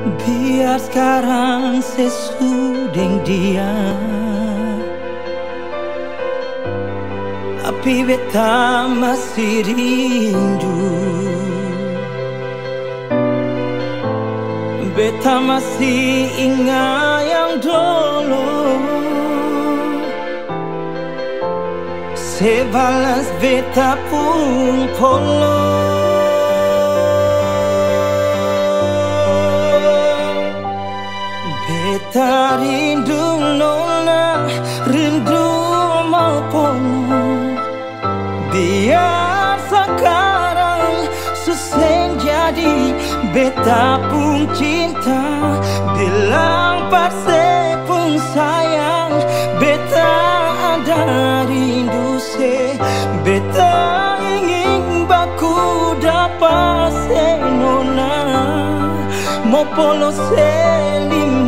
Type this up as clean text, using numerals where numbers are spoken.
Biar sekarang sesudeng dia, tapi beta masih rindu. Beta masih ingat yang dulu. Sebalas beta pun polo. Beta rindu nona, rindu mau polo. Biar sekarang susah jadi, beta pun cinta. Bilang pasti pun sayang, beta ada rindu se. Beta ingin baku dapat se nona, mau polo se lima.